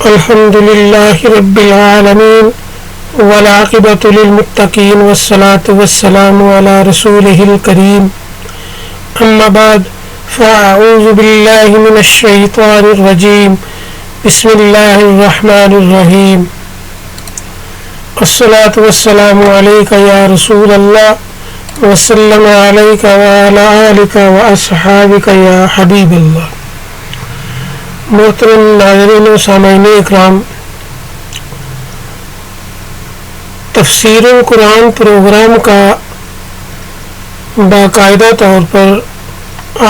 الحمد لله رب العالمين والعاقبة للمتقين والصلاة والسلام على رسوله الكريم أما بعد فأعوذ بالله من الشيطان الرجيم بسم الله الرحمن الرحيم الصلاة والسلام عليك يا رسول الله وسلم عليك وعلى آلك وأصحابك يا حبيب الله. محترم ناظرین و سامعین اکرام، تفسیر القرآن پروگرام کا باقاعدہ طور پر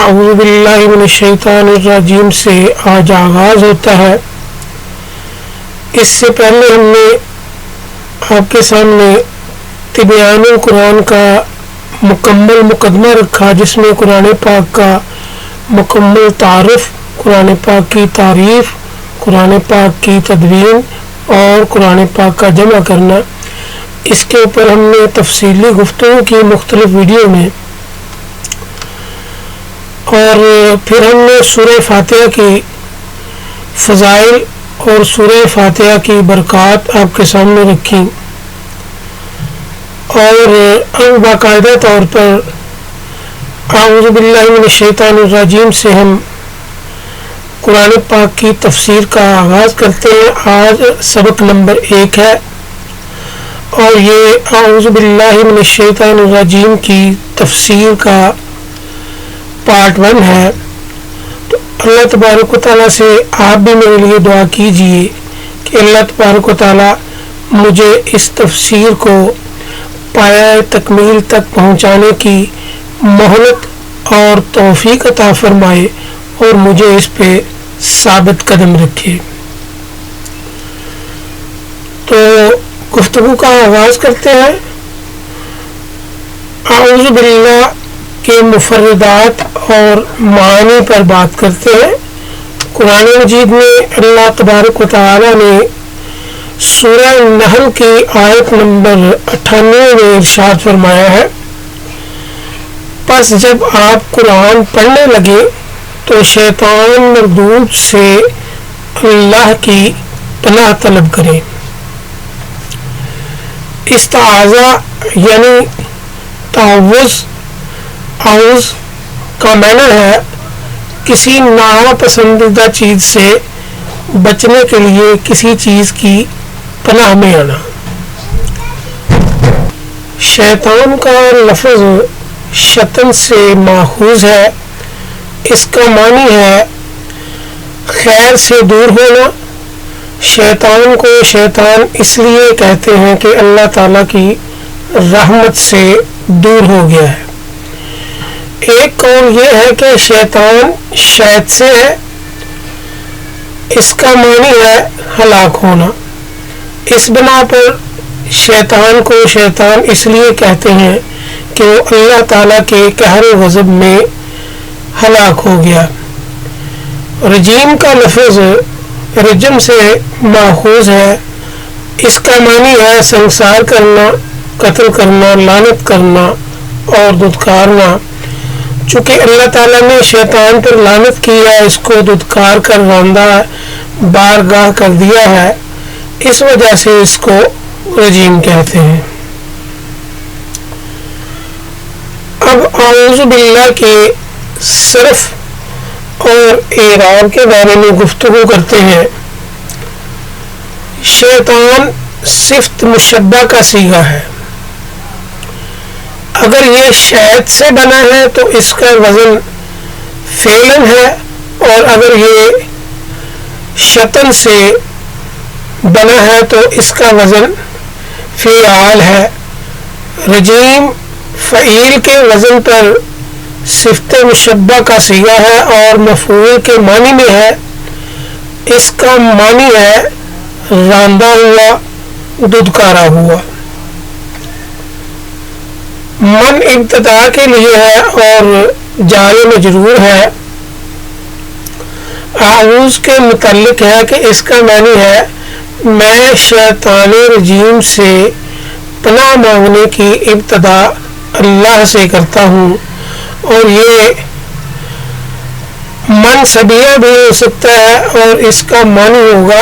اعوذ باللہ من الشیطان الرجیم سے آج آغاز ہوتا ہے. اس سے پہلے ہم نے آپ کے سامنے تبیان القرآن کا مکمل مقدمہ رکھا، جس میں قرآن پاک کا مکمل تعارف، قرآن پاک کی تعریف، قرآن پاک کی تدوین اور قرآن پاک کا جمع کرنا، اس کے اوپر ہم نے تفصیلی گفتگو کی مختلف ویڈیو میں. اور پھر ہم نے سورہ فاتحہ کی فضائل اور سورہ فاتحہ کی برکات آپ کے سامنے رکھی، اور اب باقاعدہ طور پر اعوذ باللہ من الشیطان الرجیم سے ہم قرآن پاک کی تفسیر کا آغاز کرتے ہیں. آج سبق نمبر 1 ہے اور یہ اعوذ باللہ من الشیطان الرجیم کی تفسیر کا پارٹ 1 ہے. تو اللہ تبارک و تعالیٰ سے آپ بھی میرے لیے دعا کیجئے کہ اللہ تبارک و تعالیٰ مجھے اس تفسیر کو پایہ تکمیل تک پہنچانے کی مہلت اور توفیق عطا فرمائے اور مجھے اس پہ ثابت قدم رکھے. تو گفتگو کا آغاز کرتے ہیں. اعوذ باللہ کے مفردات اور معانی پر بات کرتے ہیں. قرآن مجید میں اللہ تبارک و تعالی نے سورہ نحل کی آیت نمبر 98 میں ارشاد فرمایا ہے، پس جب آپ قرآن پڑھنے لگے تو شیطان مردود سے اللہ کی پناہ طلب کریں. استعاذہ یعنی تعوذ. اعوذ کا معنی ہے کسی ناپسندیدہ چیز سے بچنے کے لیے کسی چیز کی پناہ میں آنا. شیطان کا لفظ شطن سے ماخوذ ہے. اس کا معنی ہے خیر سے دور ہونا. شیطان کو شیطان اس لیے کہتے ہیں کہ اللہ تعالیٰ کی رحمت سے دور ہو گیا ہے. ایک قول یہ ہے کہ شیطان شید سے ہے. اس کا معنی ہے ہلاک ہونا. اس بنا پر شیطان کو شیطان اس لیے کہتے ہیں کہ وہ اللہ تعالیٰ کے قہر و غضب میں ہلاک ہو گیا. رجیم کا لفظ رجم سے ماخوذ ہے. اس کا معنی ہے سنسار کرنا، قتل کرنا، لعنت کرنا اور دھتکارنا. چونکہ اللہ تعالیٰ نے شیطان پر لعنت کیا، اس کو دھتکار کر راندہ بارگاہ کر دیا ہے، اس وجہ سے اس کو رجیم کہتے ہیں. اب اعوذ باللہ کے صرف اور اعراب کے بارے میں گفتگو کرتے ہیں. شیطان صفت مشبہ کا صیغہ ہے. اگر یہ شید سے بنا ہے تو اس کا وزن فعلن ہے، اور اگر یہ شطن سے بنا ہے تو اس کا وزن فعال ہے. رجیم فعیل کے وزن پر صفت مشبہ کا صیغہ ہے اور مفعول کے معنی میں ہے. اس کا معنی ہے راندہ ہوا، دھتکارا ہوا. من ابتدا کے لیے ہے اور جار مجرور ہے. اعوذ کے متعلق ہے کہ اس کا معنی ہے میں شیطان رجیم سے پناہ مانگنے کی ابتدا اللہ سے کرتا ہوں. اور یہ منصبیہ بھی ہو سکتا ہے اور اس کا معنی ہوگا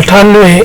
98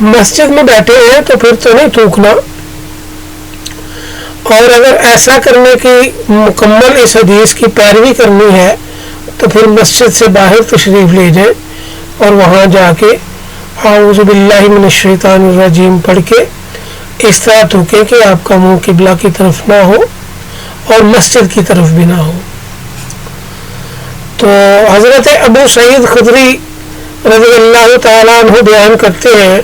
مسجد میں بیٹھے ہیں تو پھر تو نہیں تھوکنا، اور اگر ایسا کرنے کی مکمل اس حدیث کی پیروی کرنی ہے تو پھر مسجد سے باہر تشریف لے جائیں اور وہاں جا کے اعوذ باللہ من الشیطان الرجیم پڑھ کے اس طرح تھوکیں کہ آپ کا منہ قبلہ کی طرف نہ ہو اور مسجد کی طرف بھی نہ ہو۔ تو حضرت ابو سعید خدری رضی اللہ تعالیٰ عنہ بیان کرتے ہیں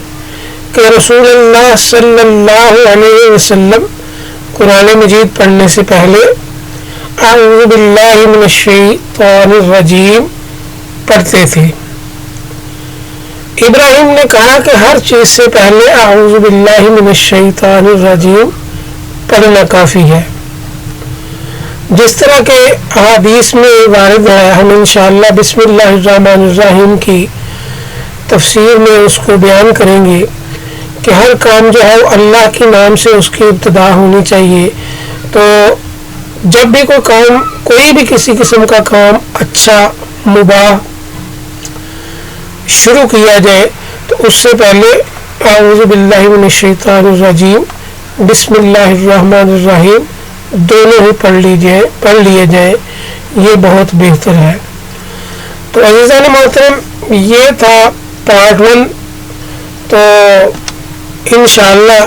کہ رسول اللہ صلی اللہ علیہ وسلم قرآن مجید پڑھنے سے پہلے اعوذ باللہ من الشیطان الرجیم پڑھتے تھے۔ ابراہیم نے کہا کہ ہر چیز سے پہلے اعوذ باللہ من الشیطان الرجیم پڑھنا کافی ہے، جس طرح کے احادیث میں وارد ہے۔ ہم انشاءاللہ بسم اللہ الرحمن الرحیم کی تفسیر میں اس کو بیان کریں گے کہ ہر کام جو ہے وہ اللہ کے نام سے اس کی ابتدا ہونی چاہیے۔ تو جب بھی کوئی کام، کوئی بھی کسی قسم کا کام اچھا مباح شروع کیا جائے تو اس سے پہلے اعوذ باللہ من الشیطان الرجیم بسم اللہ الرحمن الرحیم دونوں ہی پڑھ لیے جائیں، یہ بہت بہتر ہے۔ تو عزیزان محترم، یہ تھا پارٹ 1۔ تو انشاءاللہ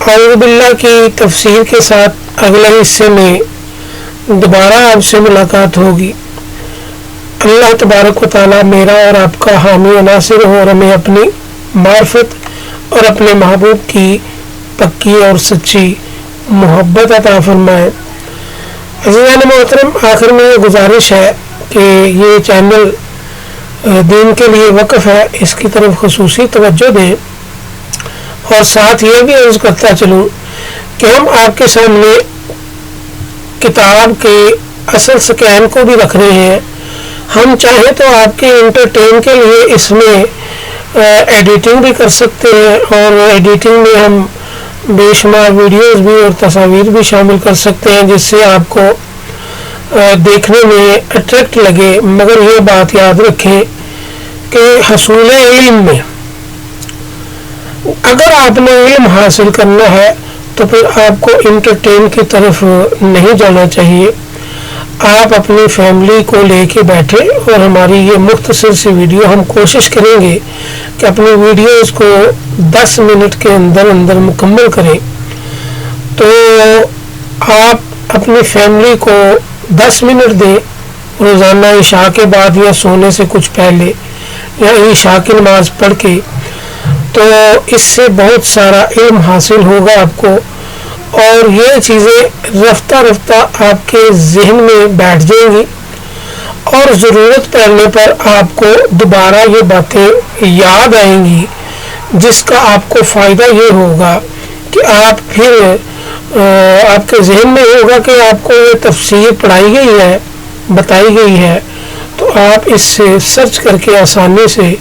اعوذ باللہ کی تفسیر کے ساتھ اگلے حصے میں دوبارہ آپ سے ملاقات ہوگی۔ اللہ تبارک و تعالیٰ میرا اور آپ کا حامی و ناصر ہو اور ہمیں اپنی معرفت اور اپنے محبوب کی پکی اور سچی محبت عطا فرمائے۔ عزیزان محترم، آخر میں یہ گزارش ہے کہ یہ چینل دین کے لیے وقف ہے، اس کی طرف خصوصی توجہ دیں، اور ساتھ یہ بھی عرض کرتا چلوں کہ ہم آپ کے سامنے کتاب کے اصل سکین کو بھی رکھ رہے ہیں۔ ہم چاہیں تو آپ کے انٹرٹین کے لیے اس میں ایڈیٹنگ بھی کر سکتے ہیں، اور ایڈیٹنگ میں ہم بے شمار ویڈیوز بھی اور تصاویر بھی شامل کر سکتے ہیں جس سے آپ کو دیکھنے میں اٹریکٹ لگے۔ مگر یہ بات یاد رکھیں کہ حصول علم میں اگر آپ نے علم حاصل کرنا ہے تو پھر آپ کو انٹرٹین کی طرف نہیں جانا چاہیے۔ آپ اپنی فیملی کو لے کے بیٹھے، اور ہماری یہ مختصر سی ویڈیو ہم کوشش کریں گے کہ اپنی ویڈیوز کو 10 منٹ کے اندر مکمل کریں۔ تو آپ اپنی فیملی کو 10 منٹ دیں روزانہ عشاء کے بعد یا سونے سے کچھ پہلے یا عشاء کی نماز پڑھ کے، تو اس سے بہت سارا علم حاصل ہوگا آپ کو، اور یہ چیزیں رفتہ رفتہ آپ کے ذہن میں بیٹھ جائیں گی، اور ضرورت پڑنے پر آپ کو دوبارہ یہ باتیں یاد آئیں گی، جس کا آپ کو فائدہ یہ ہوگا کہ آپ پھر آپ کے ذہن میں ہوگا کہ آپ کو یہ تفسیر پڑھائی گئی ہے، بتائی گئی ہے، تو آپ اس سے سرچ کر کے آسانی سے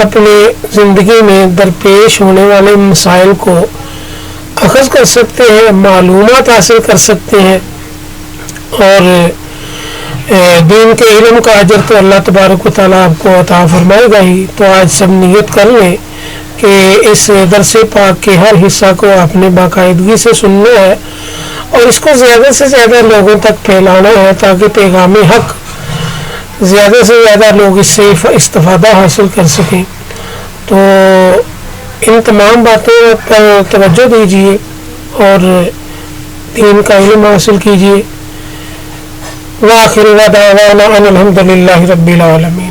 اپنے زندگی میں درپیش ہونے والے مسائل کو اخذ کر سکتے ہیں، معلومات حاصل کر سکتے ہیں، اور دین کے علم کا اجر تو اللہ تبارک و تعالیٰ آپ کو عطا فرمائے گا ہی۔ تو آج سب نیت کر لیں کہ اس درس پاک کے ہر حصہ کو آپ نے باقاعدگی سے سننا ہے، اور اس کو زیادہ سے زیادہ لوگوں تک پھیلانا ہے تاکہ پیغام حق زیادہ سے زیادہ لوگ اس سے استفادہ حاصل کر سکیں۔ تو ان تمام باتوں پر توجہ دیجیے اور دین کا علم حاصل کیجیے۔ وآخر دعوانا ان الحمد للہ رب العالمین۔